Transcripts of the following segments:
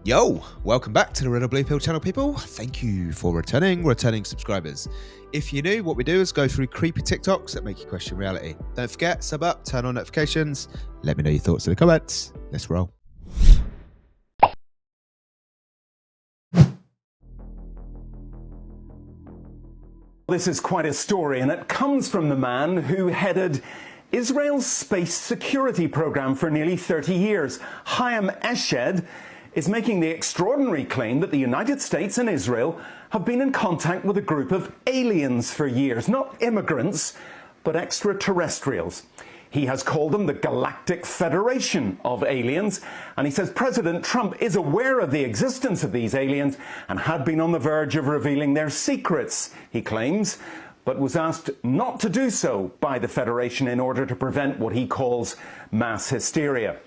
Yo, welcome back to the Red or Blue Pill channel, people. Thank you for returning subscribers. If you're new, what we do is go through creepy TikToks that make you question reality. Don't forget, sub up, turn on notifications. Let me know your thoughts in the comments. Let's roll. This is quite a story, and it comes from the man who headed Israel's space security program for nearly 30 years. Chaim Eshed is making the extraordinary claim that the United States and Israel have been in contact with a group of aliens for years. Not immigrants, but extraterrestrials. He has called them the Galactic Federation of Aliens, and he says President Trump is aware of the existence of these aliens and had been on the verge of revealing their secrets, he claims, but was asked not to do so by the Federation in order to prevent what he calls mass hysteria.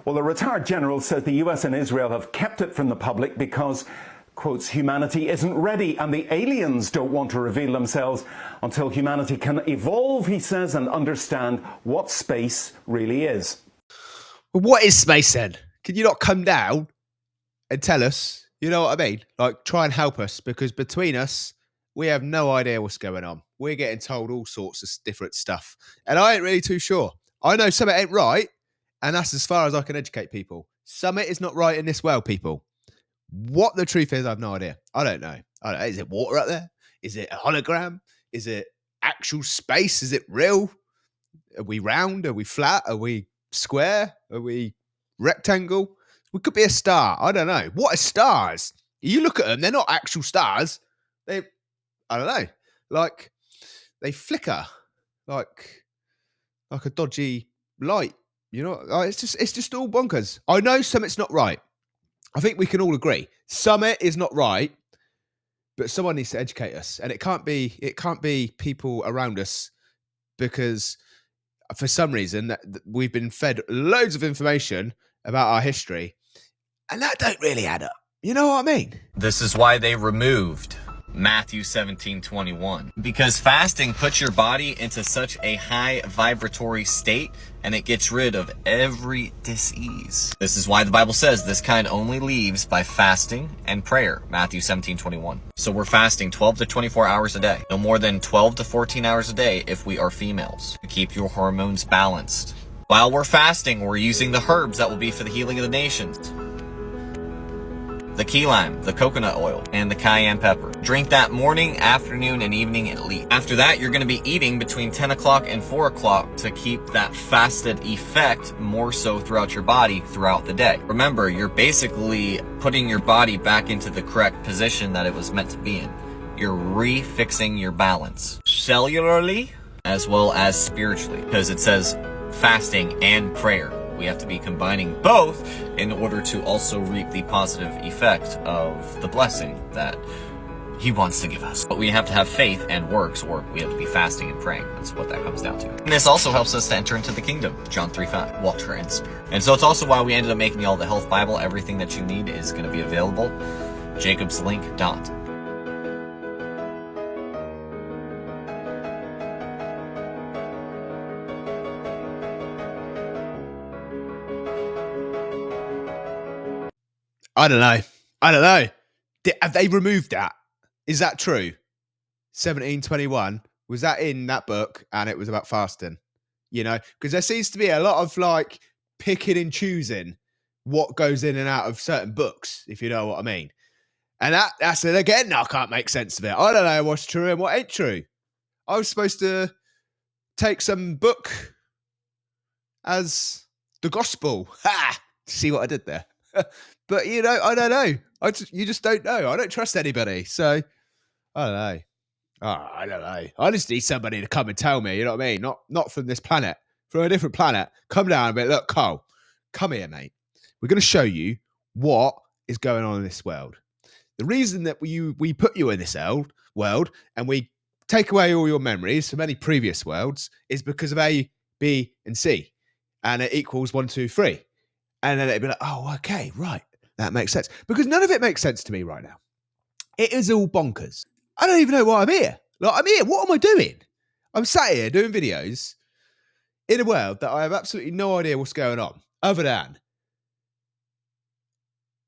Well, the retired general says the US and Israel have kept it from the public because, quotes, humanity isn't ready and the aliens don't want to reveal themselves until humanity can evolve, he says, and understand what space really is. Well, what is space then? Can you not come down and tell us? You know what I mean? Like, try and help us, because between us, we have no idea what's going on. We're getting told all sorts of different stuff, and I ain't really too sure. I know something ain't right, and that's as far as I can educate people. Something is not right in this world, people. What the truth is, I have no idea. I don't know. Is it water up there? Is it a hologram? Is it actual space? Is it real? Are we round? Are we flat? Are we square? Are we rectangle? We could be a star. I don't know. What are stars? You look at them, they're not actual stars. I don't know. Like, they flicker like a dodgy light. You know, like, it's just all bonkers. I know something's not right. I think we can all agree something is not right, but someone needs to educate us, and it can't be people around us, because for some reason that we've been fed loads of information about our history, and that don't really add up. You know what I mean? This is why they removed Matthew 17:21, because fasting puts your body into such a high vibratory state and it gets rid of every disease. This is why the Bible says this kind only leaves by fasting and prayer, Matthew 17:21. So we're fasting 12 to 24 hours a day, no more than 12 to 14 hours a day if we are females, to keep your hormones balanced. While we're fasting, we're using the herbs that will be for the healing of the nations. The key lime, the coconut oil, and the cayenne pepper. Drink that morning, afternoon, and evening at least. After that, you're going to be eating between 10 o'clock and 4 o'clock to keep that fasted effect more so throughout your body throughout the day. Remember, you're basically putting your body back into the correct position that it was meant to be in. You're refixing your balance, cellularly as well as spiritually, because it says fasting and prayer. We have to be combining both in order to also reap the positive effect of the blessing that he wants to give us. But we have to have faith and works, or we have to be fasting and praying. That's what that comes down to. And this also helps us to enter into the kingdom. John 3:5, water and spirit. And so it's also why we ended up making y'all the health Bible. Everything that you need is going to be available. Jacob's link dot. I don't know. Have they removed that? Is that true? 1721, was that in that book? And it was about fasting, you know, because there seems to be a lot of like picking and choosing what goes in and out of certain books, if you know what I mean. And that's it again. I can't make sense of it. I don't know what's true and what ain't true. I was supposed to take some book as the gospel. Ha! See what I did there? But, you know, I don't know. You just don't know. I don't trust anybody. So, I don't know. Oh, I don't know. I just need somebody to come and tell me, you know what I mean? Not from this planet, from a different planet. Come down and be, look, Cole, come here, mate. We're going to show you what is going on in this world. The reason that we put you in this world and we take away all your memories from any previous worlds is because of A, B, and C. And it equals 1, 2, 3. And then it'd be like, oh, okay, right. That makes sense. Because none of it makes sense to me right now. It is all bonkers. I don't even know why I'm here. Like, I'm here. What am I doing? I'm sat here doing videos in a world that I have absolutely no idea what's going on, other than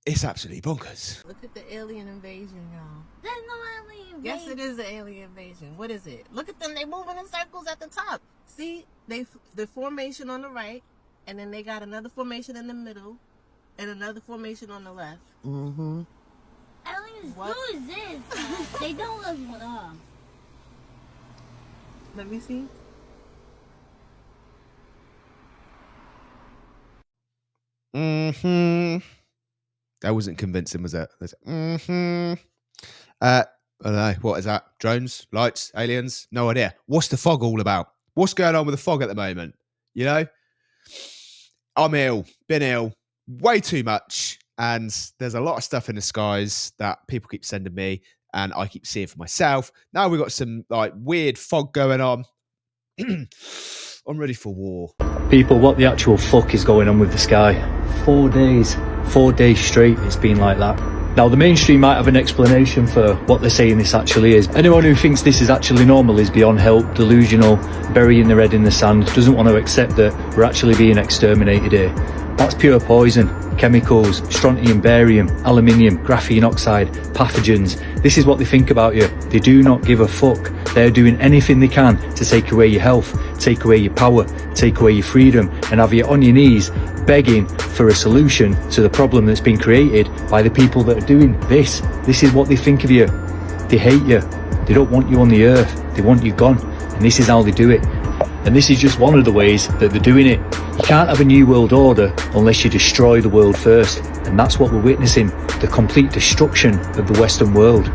It's absolutely bonkers. Look at the alien invasion, y'all. There's no alien invasion. Yes, it is an alien invasion. What is it? Look at them. They moving in circles at the top. See, the formation on the right, and then they got another formation in the middle, and another formation on the left. Mm-hmm. Aliens, who is this? They don't live with us. Let me see. That wasn't convincing, was it? I don't know. What is that? Drones? Lights? Aliens? No idea. What's the fog all about? What's going on with the fog at the moment? You know? I'm ill. Been ill. Way too much. And there's a lot of stuff in the skies that people keep sending me and I keep seeing for myself. Now we've got some like weird fog going on. I'm ready for war. People, what the actual fuck is going on with the sky? 4 days straight it's been like that. Now the mainstream might have an explanation for what they're saying this actually is. Anyone who thinks this is actually normal is beyond help, delusional, burying their head in the sand, doesn't want to accept that we're actually being exterminated here. That's pure poison, chemicals, strontium, barium, aluminium, graphene oxide, pathogens. This is what they think about you. They do not give a fuck. They're doing anything they can to take away your health, take away your power, take away your freedom, and have you on your knees begging for a solution to the problem that's been created by the people that are doing this. This is what they think of you. They hate you. They don't want you on the earth. They want you gone. And this is how they do it. And this is just one of the ways that they're doing it. You can't have a new world order unless you destroy the world first. And that's what we're witnessing, the complete destruction of the Western world.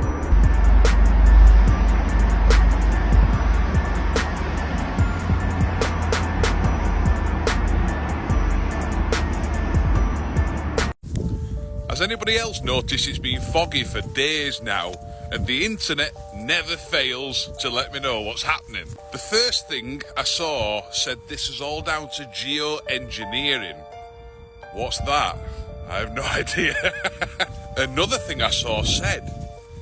Has anybody else noticed it's been foggy for days now and the internet never fails to let me know what's happening? The first thing I saw said this is all down to geoengineering. What's that? I have no idea. Another thing I saw said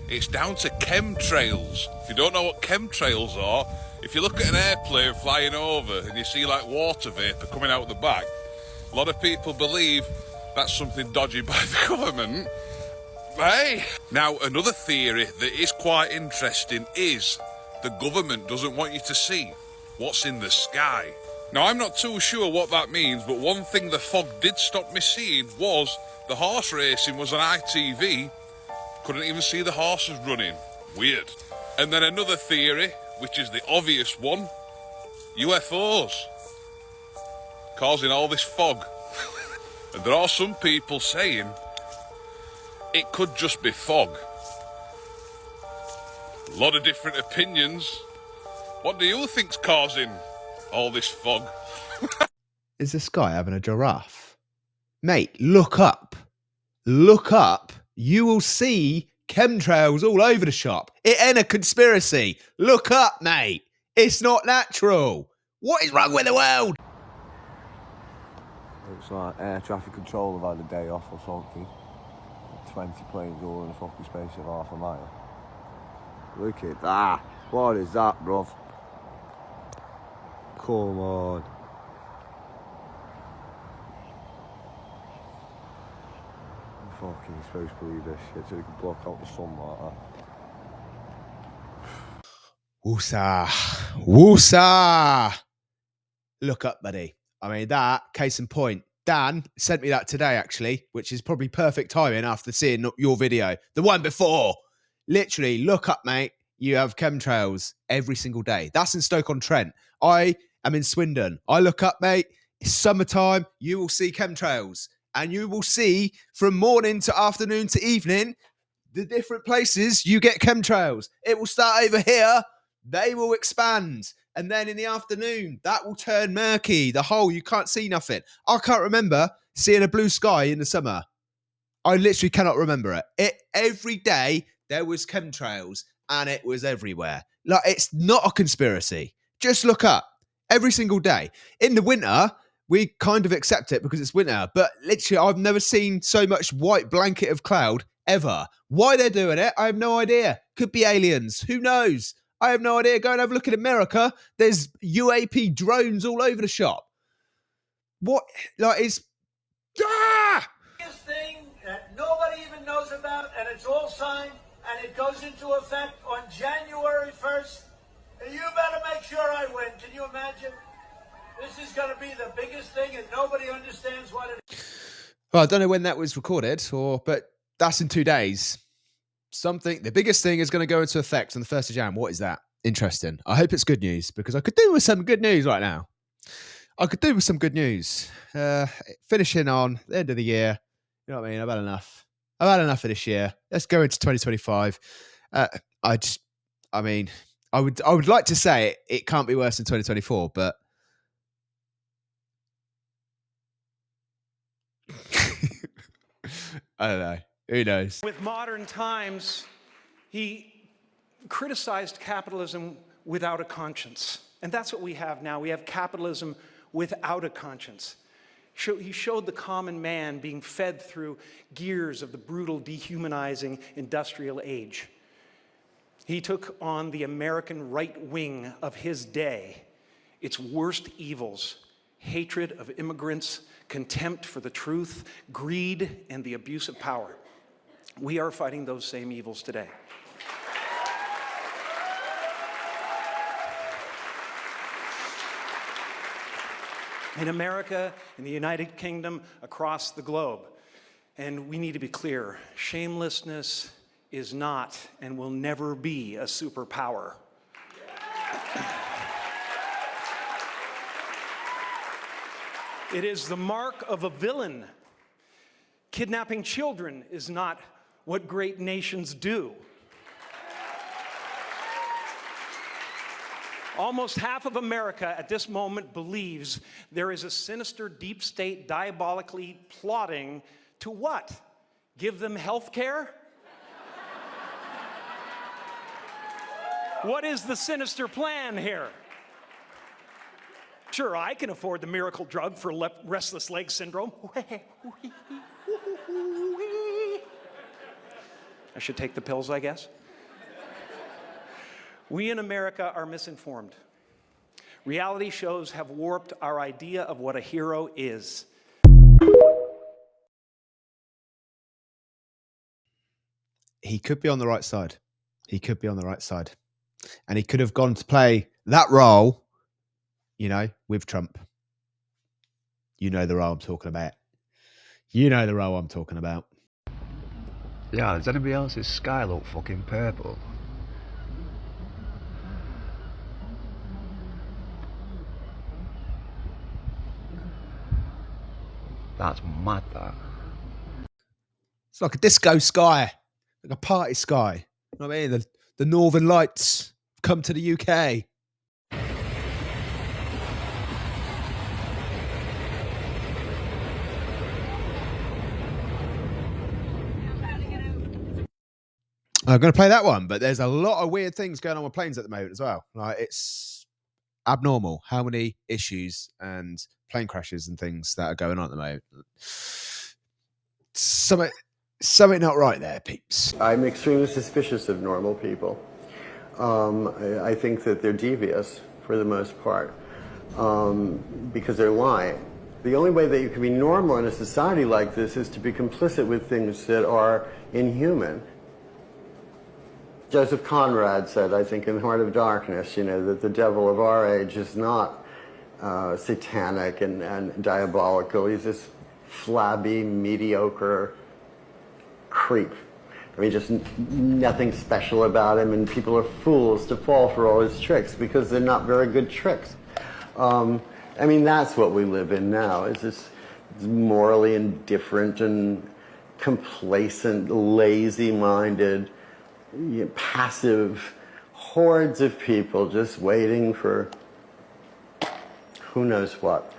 it's down to chemtrails. If you don't know what chemtrails are, if you look at an airplane flying over and you see like water vapour coming out the back, a lot of people believe that's something dodgy by the government. Hey! Now, another theory that is quite interesting is the government doesn't want you to see what's in the sky. Now, I'm not too sure what that means, but one thing the fog did stop me seeing was the horse racing was on ITV. Couldn't even see the horses running. Weird. And then another theory, which is the obvious one, UFOs causing all this fog. And there are some people saying it could just be fog. A lot of different opinions. What do you think's causing all this fog? Is this guy having a giraffe? Mate, look up. Look up. You will see chemtrails all over the shop. It ain't a conspiracy. Look up, mate. It's not natural. What is wrong with the world? Looks like air traffic control have had a day off or something. 20 planes all in a fucking space of half a mile. Look at that. What is that, bruv? Come on. I'm fucking supposed to believe this shit so we can block out the sun like that. Woosa. Woosa. Look up, buddy. I mean, that, case in point, Dan sent me that today, actually, which is probably perfect timing after seeing your video. The one before. Literally, look up, mate. You have chemtrails every single day. That's in Stoke-on-Trent. I am in Swindon. I look up, mate. It's summertime. You will see chemtrails. And you will see from morning to afternoon to evening, the different places you get chemtrails. It will start over here. They will expand. And then in the afternoon, that will turn murky. The whole, you can't see nothing. I can't remember seeing a blue sky in the summer. I literally cannot remember it. Every day, there was chemtrails, and it was everywhere. Like, it's not a conspiracy. Just look up. Every single day. In the winter, we kind of accept it because it's winter. But literally, I've never seen so much white blanket of cloud ever. Why they're doing it, I have no idea. Could be aliens. Who knows? I have no idea. Go and have a look in America. There's UAP drones all over the shop. What? Like, it's... Ah! Thing that nobody it's all signed, and it goes into effect on January 1st. And you better make sure I win. Can you imagine? This is going to be the biggest thing, and nobody understands what it is. Well, I don't know when that was recorded, but that's in 2 days. The biggest thing is going to go into effect on the 1st of Jan. What is that? Interesting. I hope it's good news, because I could do with some good news right now. I could do with some good news. Finishing on the end of the year. You know what I mean? I've had enough. I've had enough of this year. Let's go into 2025. I would like to say it can't be worse than 2024, but I don't know. Who knows? With modern times, he criticized capitalism without a conscience. And that's what we have now. We have capitalism without a conscience. He showed the common man being fed through gears of the brutal, dehumanizing industrial age. He took on the American right wing of his day, its worst evils: hatred of immigrants, contempt for the truth, greed, and the abuse of power. We are fighting those same evils today. In America, in the United Kingdom, across the globe. And we need to be clear, shamelessness is not and will never be a superpower. It is the mark of a villain. Kidnapping children is not what great nations do. Almost half of America at this moment believes there is a sinister deep state diabolically plotting to what? Give them health care? What is the sinister plan here? Sure, I can afford the miracle drug for restless leg syndrome. I should take the pills, I guess. We in America are misinformed. Reality shows have warped our idea of what a hero is. He could be on the right side. He could be on the right side. And he could have gone to play that role, with Trump. You know the role I'm talking about. Yeah, does anybody else's sky look fucking purple? That's mad, that. It's like a disco sky, like a party sky. You know what I mean? The Northern Lights come to the UK. I'm going to play that one, but there's a lot of weird things going on with planes at the moment as well. Like, it's abnormal how many issues and plane crashes and things that are going on at the moment. Something not right there, peeps. I'm extremely suspicious of normal people. I think that they're devious for the most part because they're lying. The only way that you can be normal in a society like this is to be complicit with things that are inhuman. Joseph Conrad said, I think, in Heart of Darkness, that the devil of our age is not satanic and diabolical. He's this flabby, mediocre creep. I mean, just nothing special about him, and people are fools to fall for all his tricks because they're not very good tricks. I mean, that's what we live in now, is this morally indifferent and complacent, lazy-minded, passive hordes of people just waiting for who knows what.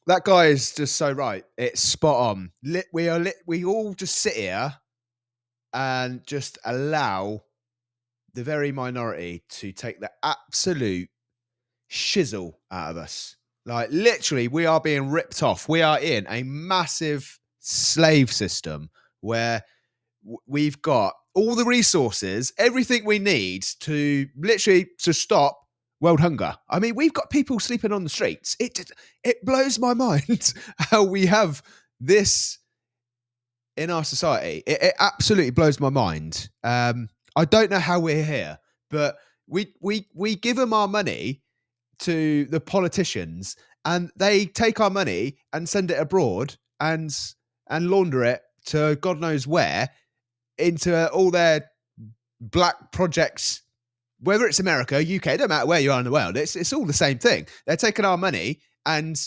That guy is just so right. It's spot on. We all just sit here and just allow the very minority to take the absolute shizzle out of us. Like, literally, we are being ripped off. We are in a massive slave system where we've got all the resources, everything we need to literally to stop world hunger. I mean, we've got people sleeping on the streets. It blows my mind how we have this in our society. It absolutely blows my mind. I don't know how we're here, but we give them our money to the politicians, and they take our money and send it abroad and launder it to God knows where into all their black projects. Whether it's America, UK, it don't matter where you are in the world, it's all the same thing. They're taking our money and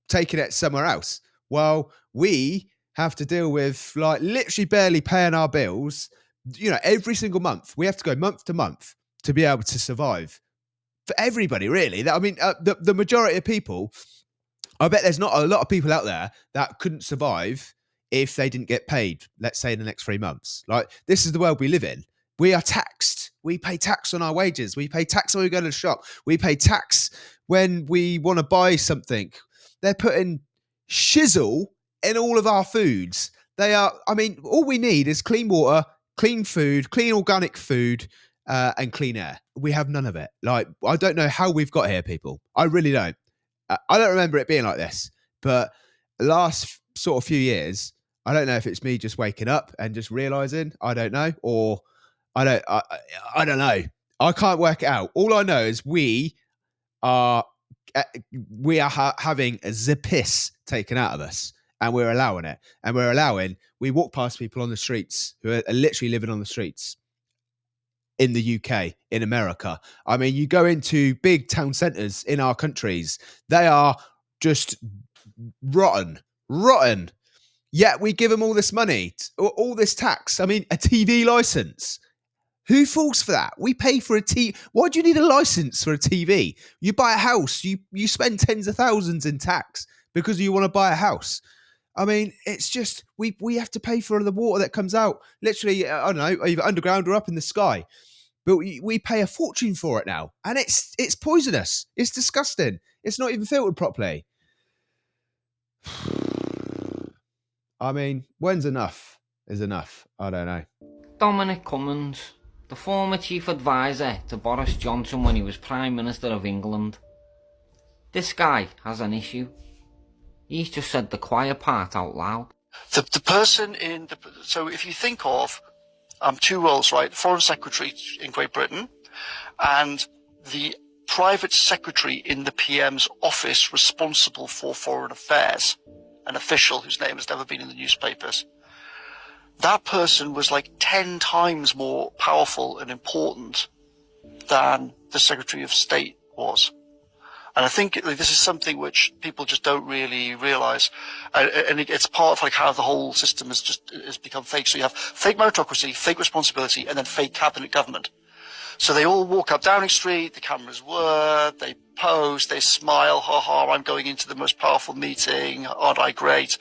taking it somewhere else. Well, we have to deal with like literally barely paying our bills. You know, every single month we have to go month to month to be able to survive. For everybody, really. I mean, the majority of people, I bet there's not a lot of people out there that couldn't survive if they didn't get paid, let's say in the next 3 months. Like, this is the world we live in. We are taxed. We pay tax on our wages. We pay tax when we go to the shop. We pay tax when we want to buy something. They're putting shizzle in all of our foods. They are, I mean, all we need is clean water, clean food, clean organic food, and clean air. We have none of it. Like, I don't know how we've got here, people. I really don't. I don't remember it being like this, but last sort of few years, I don't know if it's me just waking up and just realizing, I don't know, or I don't know. I can't work it out. All I know is we are having the piss taken out of us, and we're allowing it. And we walk past people on the streets who are literally living on the streets in the UK, in America. I mean, you go into big town centres in our countries, they are just rotten. Yet we give them all this money, all this tax. I mean, a TV licence. Who falls for that? We pay for a TV. Why do you need a licence for a TV? You buy a house, you spend tens of thousands in tax because you want to buy a house. I mean, it's just, we have to pay for the water that comes out. Literally, I don't know, either underground or up in the sky. But we pay a fortune for it now. And it's poisonous. It's disgusting. It's not even filtered properly. I mean, when's enough is enough? I don't know. Dominic Cummings, the former chief advisor to Boris Johnson when he was Prime Minister of England. This guy has an issue. He's just said the quiet part out loud. The person in the... So if you think of two roles, right? Foreign Secretary in Great Britain and the private secretary in the PM's office responsible for foreign affairs, an official whose name has never been in the newspapers. That person was like 10 times more powerful and important than the Secretary of State was. And I think this is something which people just don't really realise, and it's part of like how the whole system has become fake. So you have fake meritocracy, fake responsibility, and then fake cabinet government. So they all walk up Downing Street, the cameras work, they pose, they smile, ha ha, I'm going into the most powerful meeting, aren't I great?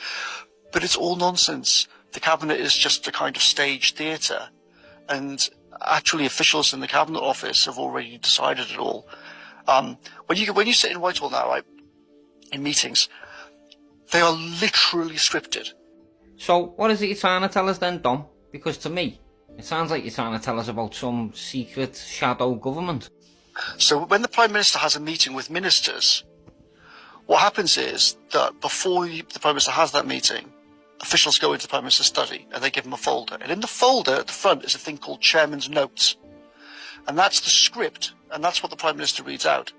But it's all nonsense. The cabinet is just a kind of stage theatre, and actually officials in the cabinet office have already decided it all. When you sit in Whitehall now, right, in meetings, they are literally scripted. So what is it you're trying to tell us then, Dom? Because to me, it sounds like you're trying to tell us about some secret shadow government. So when the Prime Minister has a meeting with ministers, what happens is that before the Prime Minister has that meeting, officials go into the Prime Minister's study and they give him a folder. And in the folder at the front is a thing called Chairman's Notes. And that's the script, and that's what the Prime Minister reads out.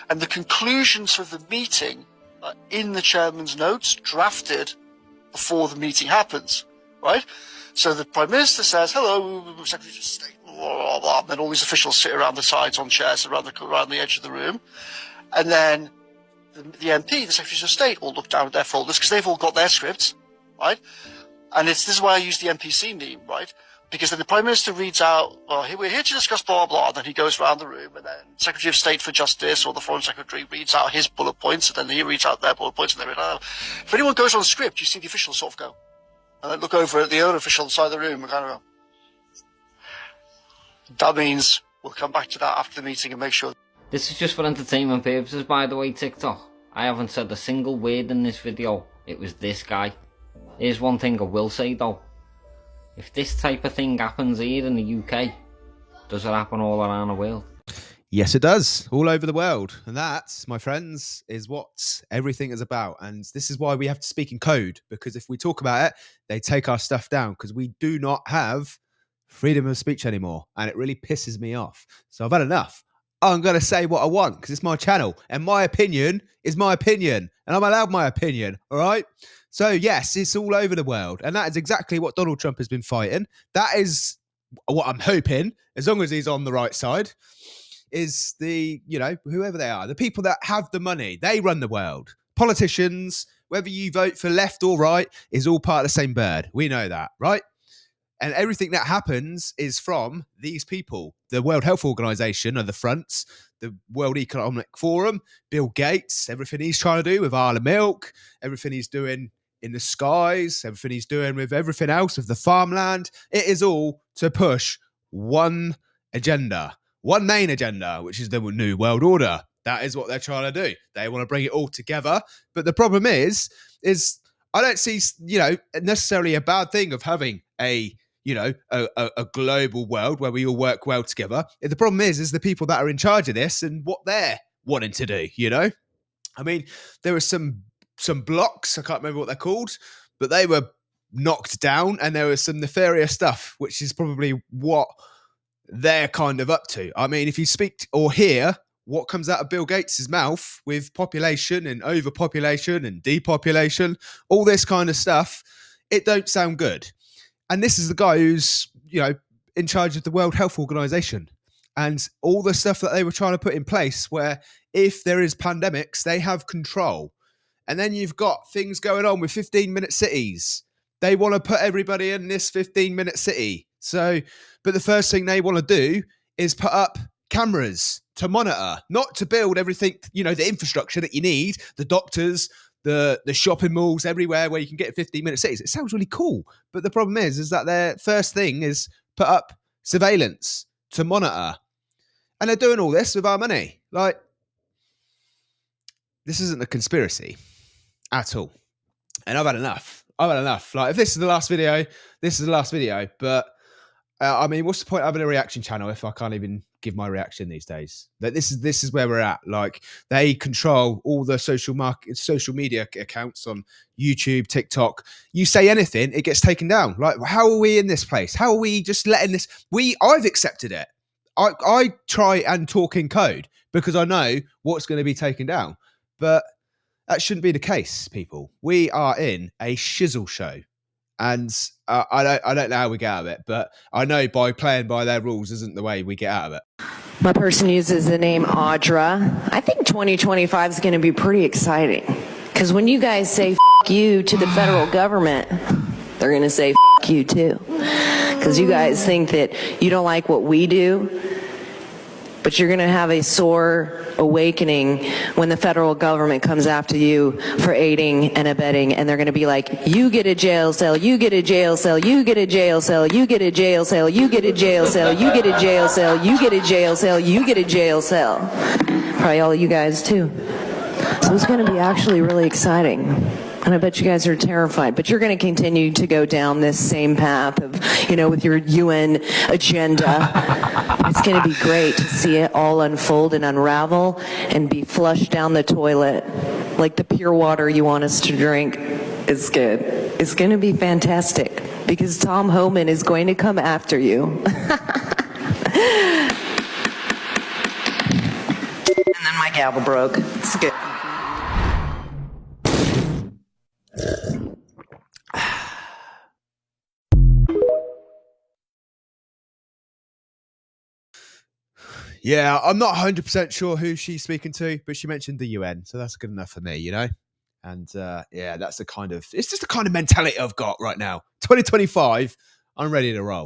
And the conclusions of the meeting are in the Chairman's Notes, drafted before the meeting happens, right? So the Prime Minister says, hello, Secretary of State, blah, blah, blah, and then all these officials sit around the sides on chairs around the edge of the room. And then the MP, the Secretaries of State, all look down at their folders because they've all got their scripts, right? And this is why I use the NPC meme, right? Because then the Prime Minister reads out, well, we're here to discuss blah, blah, and then he goes around the room, and then Secretary of State for Justice or the Foreign Secretary reads out his bullet points, and then he reads out their bullet points, and they read out. If anyone goes on script, you see the officials sort of go, and then look over at the other official side of the room and kind of go, that means we'll come back to that after the meeting and make sure. This is just for entertainment purposes, by the way, TikTok. I haven't said a single word in this video. It was this guy. Here's one thing I will say though. If this type of thing happens here in the UK, does it happen all around the world? Yes, it does. All over the world. And that, my friends, is what everything is about. And this is why we have to speak in code, because if we talk about it, they take our stuff down because we do not have freedom of speech anymore. And it really pisses me off. So I've had enough. I'm going to say what I want because it's my channel. And my opinion is my opinion. And I'm allowed my opinion. All right. So, yes, it's all over the world. And that is exactly what Donald Trump has been fighting. That is what I'm hoping, as long as he's on the right side, is the, whoever they are, the people that have the money, they run the world. Politicians, whether you vote for left or right, is all part of the same bird. We know that, right? And everything that happens is from these people. The World Health Organization are the fronts, the World Economic Forum, Bill Gates, everything he's trying to do with Isle of Milk, everything he's doing in the skies, everything he's doing with everything else, with the farmland. It is all to push one agenda, one main agenda, which is the New World Order. That is what they're trying to do. They want to bring it all together. But the problem is I don't see, necessarily a bad thing of having a global world where we all work well together. The problem is the people that are in charge of this and what they're wanting to do, I mean, there were some blocks, I can't remember what they're called, but they were knocked down and there was some nefarious stuff, which is probably what they're kind of up to. I mean, if you speak or hear what comes out of Bill Gates' mouth with population and overpopulation and depopulation, all this kind of stuff, it don't sound good. And this is the guy who's, in charge of the World Health Organization and all the stuff that they were trying to put in place where if there is pandemics, they have control. And then you've got things going on with 15-minute cities. They want to put everybody in this 15-minute city. So, but the first thing they want to do is put up cameras to monitor, not to build everything, the infrastructure that you need, the doctors, the shopping malls everywhere where you can get 15-minute cities. It sounds really cool. But the problem is that their first thing is put up surveillance to monitor. And they're doing all this with our money. Like, this isn't a conspiracy at all. And I've had enough. Like, if this is the last video, this is the last video. But, I mean, what's the point of having a reaction channel if I can't even give my reaction these days? Like, this is where we're at. Like, they control all the social media accounts on YouTube, TikTok. You say anything, it gets taken down. Like, how are we in this place? How are we just letting this? I've accepted it. I try and talk in code because I know what's going to be taken down. But that shouldn't be the case, people. We are in a shizzle show. And I don't know how we get out of it, but I know by playing by their rules isn't the way we get out of it. My person uses the name Audra. I think 2025 is going to be pretty exciting. Because when you guys say F you to the federal government, they're going to say F you too. Because you guys think that you don't like what we do, but you're going to have a sore awakening when the federal government comes after you for aiding and abetting, and they're going to be like, you get a jail cell, you get a jail cell, you get a jail cell, you get a jail cell, you get a jail cell, you get a jail cell, you get a jail cell, you get a jail cell. Probably all of you guys too. So it's going to be actually really exciting. And I bet you guys are terrified, but you're going to continue to go down this same path of, with your UN agenda. It's going to be great to see it all unfold and unravel and be flushed down the toilet like the pure water you want us to drink. It's good. It's going to be fantastic because Tom Homan is going to come after you. And then my gavel broke. It's good. Yeah, I'm not 100% sure who she's speaking to, but she mentioned the UN, so that's good enough for me, And yeah, it's just the kind of mentality I've got right now. 2025, I'm ready to roll.